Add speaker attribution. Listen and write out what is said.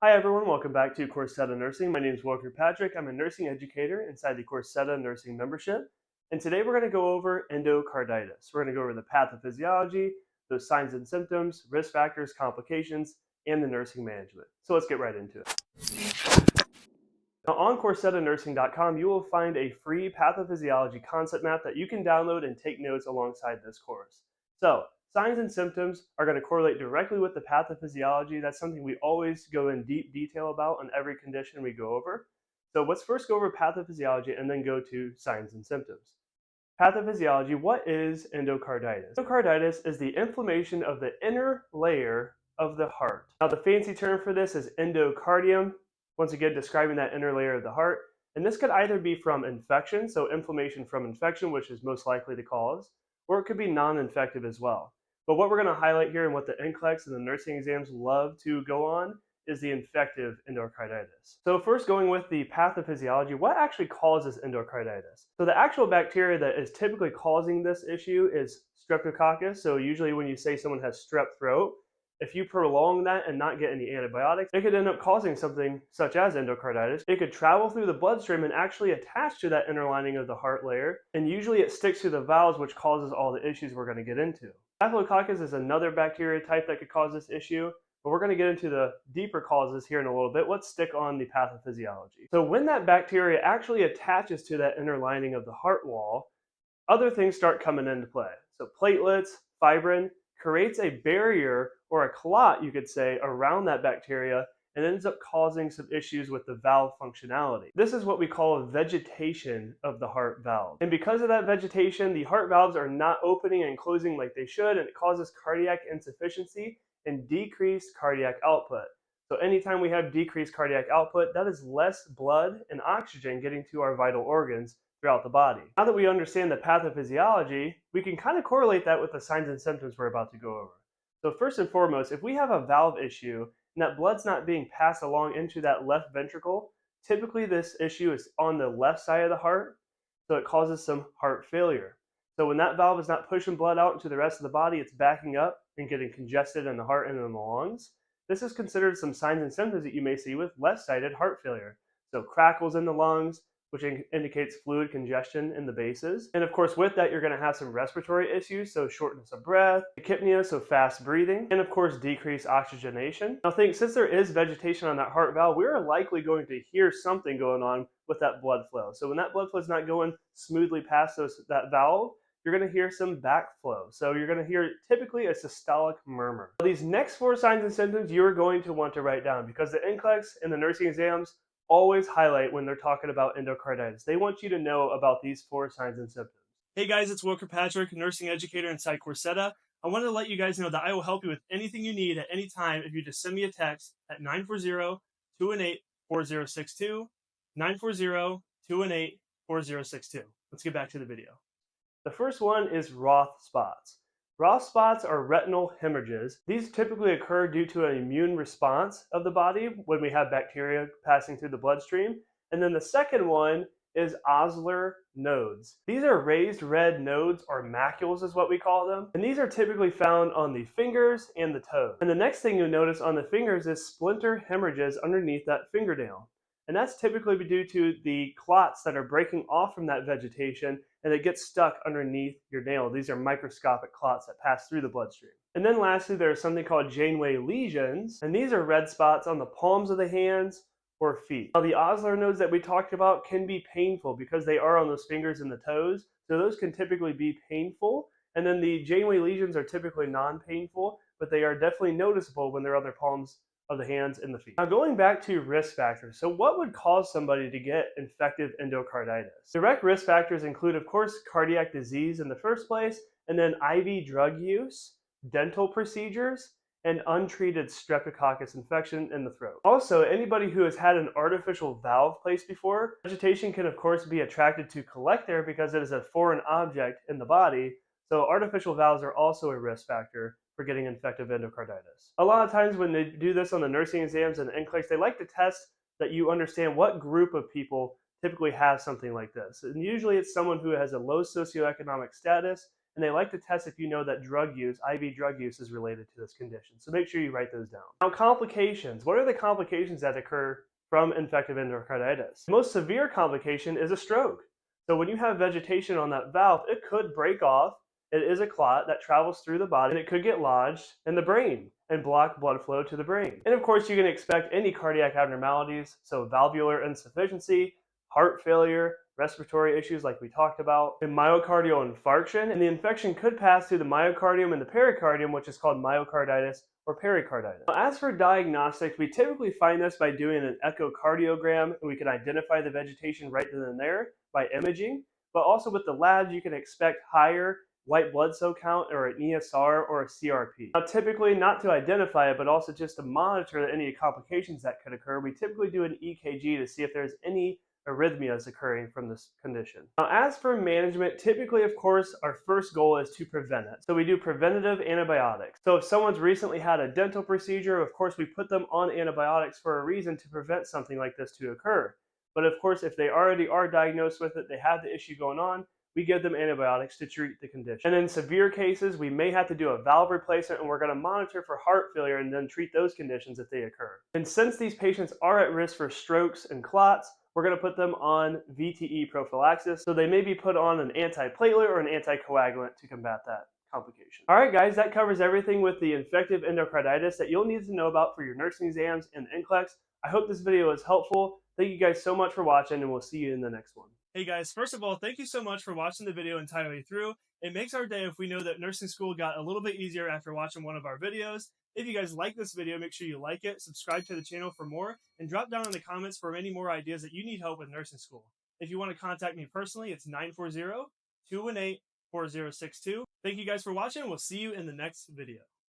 Speaker 1: Hi everyone, welcome back to Coursetta Nursing. My name is Walker Patrick. I'm a nursing educator inside the Coursetta Nursing membership. And today we're going to go over endocarditis. We're going to go over the pathophysiology, those signs and symptoms, risk factors, complications, and the nursing management. So let's get right into it. Now on CoursettaNursing.com, you will find a free pathophysiology concept map that you can download and take notes alongside this course. So signs and symptoms are going to correlate directly with the pathophysiology. That's something we always go in deep detail about on every condition we go over. So let's first go over pathophysiology and then go to signs and symptoms. Pathophysiology, what is endocarditis? Endocarditis is the inflammation of the inner layer of the heart. Now the fancy term for this is endocardium, once again describing that inner layer of the heart. And this could either be from infection, so inflammation from infection, which is most likely the cause, or it could be non-infective as well. But what we're going to highlight here and what the NCLEX and the nursing exams love to go on is the infective endocarditis. So first going with the pathophysiology, what actually causes endocarditis? So the actual bacteria that is typically causing this issue is Streptococcus. So usually when you say someone has strep throat, if you prolong that and not get any antibiotics, it could end up causing something such as endocarditis. It could travel through the bloodstream and actually attach to that inner lining of the heart layer, and usually it sticks to the valves, which causes all the issues we're going to get into. Staphylococcus is another bacteria type that could cause this issue, but we're going to get into the deeper causes here in a little bit. Let's stick on the pathophysiology. So when that bacteria actually attaches to that inner lining of the heart wall, other things start coming into play. So platelets, fibrin, creates a barrier or a clot, you could say, around that bacteria and ends up causing some issues with the valve functionality. This is what we call a vegetation of the heart valve. And because of that vegetation, the heart valves are not opening and closing like they should, and it causes cardiac insufficiency and decreased cardiac output. So anytime we have decreased cardiac output, that is less blood and oxygen getting to our vital organs throughout the body. Now that we understand the pathophysiology, we can kind of correlate that with the signs and symptoms we're about to go over. So first and foremost, if we have a valve issue and that blood's not being passed along into that left ventricle, typically this issue is on the left side of the heart, so it causes some heart failure. So when that valve is not pushing blood out into the rest of the body, it's backing up and getting congested in the heart and in the lungs. This is considered some signs and symptoms that you may see with left-sided heart failure. So crackles in the lungs, which indicates fluid congestion in the bases. And of course, with that, you're going to have some respiratory issues, so shortness of breath, tachypnea, so fast breathing, and of course, decreased oxygenation. Now since there is vegetation on that heart valve, we're likely going to hear something going on with that blood flow. So when that blood flow is not going smoothly past that valve, you're going to hear some backflow. So you're going to hear typically a systolic murmur. These next 4 signs and symptoms you're going to want to write down because the NCLEX and the nursing exams always highlight when they're talking about endocarditis. They want you to know about these 4 signs and symptoms. Hey guys, it's Walker Patrick, nursing educator inside Coursetta. I wanted to let you guys know that I will help you with anything you need at any time if you just send me a text at 940-218-4062, 940-218-4062. Let's get back to the video. The first one is Roth spots. Roth spots are retinal hemorrhages. These typically occur due to an immune response of the body when we have bacteria passing through the bloodstream. And then the second one is Osler nodes. These are raised red nodes, or macules is what we call them. And these are typically found on the fingers and the toes. And the next thing you'll notice on the fingers is splinter hemorrhages underneath that fingernail. And that's typically due to the clots that are breaking off from that vegetation and it gets stuck underneath your nail. These are microscopic clots that pass through the bloodstream. And then lastly, there's something called Janeway lesions, and these are red spots on the palms of the hands or feet. Now the Osler nodes that we talked about can be painful because they are on those fingers and the toes, so those can typically be painful. And then the Janeway lesions are typically non-painful, but they are definitely noticeable when they're on their palms of the hands and the feet. Now going back to risk factors, so what would cause somebody to get infective endocarditis? Direct risk factors include, of course, cardiac disease in the first place, and then IV drug use, dental procedures, and untreated streptococcus infection in the throat. Also, anybody who has had an artificial valve placed before, vegetation can of course be attracted to collect there because it is a foreign object in the body, so artificial valves are also a risk factor for getting infective endocarditis. A lot of times when they do this on the nursing exams and the NCLEX, they like to test that you understand what group of people typically have something like this. And usually it's someone who has a low socioeconomic status and they like to test if you know that drug use, IV drug use, is related to this condition. So make sure you write those down. Now, complications. What are the complications that occur from infective endocarditis? The most severe complication is a stroke. So when you have vegetation on that valve, it could break off. It is a clot that travels through the body, and it could get lodged in the brain and block blood flow to the brain. And of course, you can expect any cardiac abnormalities, so valvular insufficiency, heart failure, respiratory issues like we talked about, and myocardial infarction. And the infection could pass through the myocardium and the pericardium, which is called myocarditis or pericarditis. Now, as for diagnostics, we typically find this by doing an echocardiogram, and we can identify the vegetation right then and there by imaging. But also with the labs, you can expect higher white blood cell count or an ESR or a CRP. Now, typically not to identify it, but also just to monitor any complications that could occur, we typically do an EKG to see if there's any arrhythmias occurring from this condition. Now, as for management, typically, of course, our first goal is to prevent it. So we do preventative antibiotics. So if someone's recently had a dental procedure, of course, we put them on antibiotics for a reason to prevent something like this to occur. But of course, if they already are diagnosed with it, they have the issue going on, we give them antibiotics to treat the condition. And in severe cases, we may have to do a valve replacement, and we're going to monitor for heart failure and then treat those conditions if they occur. And since these patients are at risk for strokes and clots, we're going to put them on VTE prophylaxis. So they may be put on an antiplatelet or an anticoagulant to combat that complication. All right, guys, that covers everything with the infective endocarditis that you'll need to know about for your nursing exams and NCLEX. I hope this video was helpful. Thank you guys so much for watching, and we'll see you in the next one. Hey guys, first of all, thank you so much for watching the video entirely through. It makes our day if we know that nursing school got a little bit easier after watching one of our videos. If you guys like this video, make sure you like it, subscribe to the channel for more, and drop down in the comments for any more ideas that you need help with nursing school. If you want to contact me personally, it's 940-218-4062. Thank you guys for watching, and we'll see you in the next video.